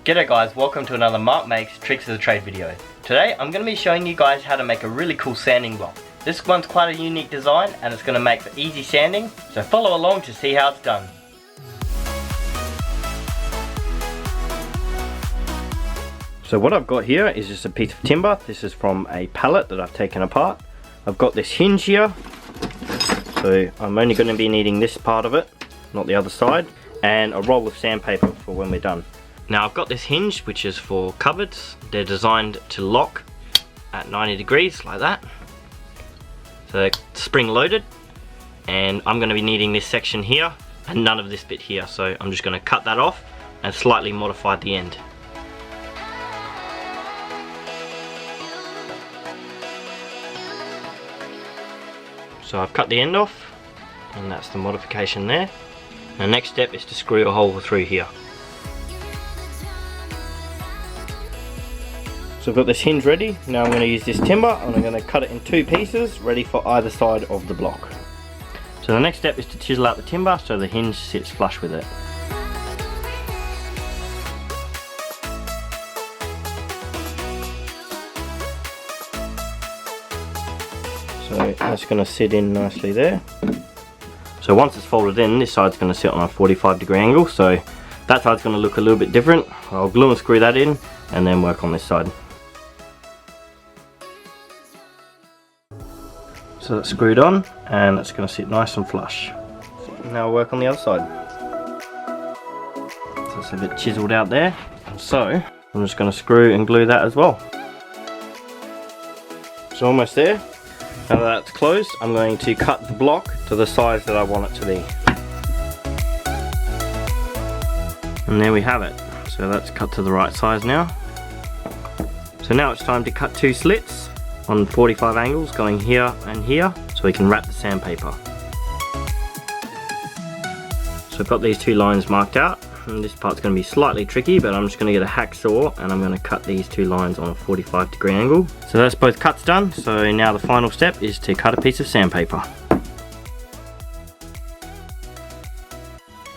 G'day guys, welcome to another Mark Makes Tricks of the Trade video. Today I'm going to be showing you guys how to make a really cool sanding block. This one's quite a unique design and it's going to make for easy sanding, so follow along to see how it's done. So what I've got here is just a piece of timber. This is from a pallet that I've taken apart. I've got this hinge here, so I'm only going to be needing this part of it, not the other side, and a roll of sandpaper for when we're done. Now I've got this hinge which is for cupboards. They're designed to lock at 90 degrees like that. So they're spring loaded, and I'm going to be needing this section here and none of this bit here, so I'm just going to cut that off and slightly modify the end. So I've cut the end off and that's the modification there. The next step is to screw a hole through here. So I've got this hinge ready. Now I'm going to use this timber and I'm going to cut it in two pieces, ready for either side of the block. So the next step is to chisel out the timber so the hinge sits flush with it. So that's going to sit in nicely there. So once it's folded in, this side's going to sit on a 45-degree angle, so that side's going to look a little bit different. I'll glue and screw that in and then work on this side. So that's screwed on and it's going to sit nice and flush. So now I'll work on the other side. So it's a bit chiseled out there. So I'm just going to screw and glue that as well. It's almost there. Now that it's closed, I'm going to cut the block to the size that I want it to be. And there we have it. So that's cut to the right size now. So now it's time to cut two slits on 45 angles going here and here so we can wrap the sandpaper. So I've got these two lines marked out, and this part's going to be slightly tricky, but I'm just going to get a hacksaw and I'm going to cut these two lines on a 45-degree angle. So that's both cuts done, so now the final step is to cut a piece of sandpaper.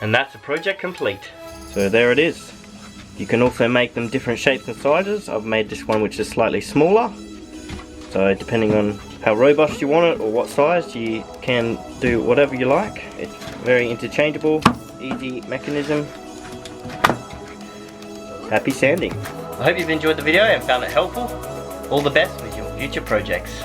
And that's the project complete. So there it is. You can also make them different shapes and sizes. I've made this one which is slightly smaller. So depending on how robust you want it or what size, you can do whatever you like. It's very interchangeable, easy mechanism. Happy sanding. I hope you've enjoyed the video and found it helpful. All the best with your future projects.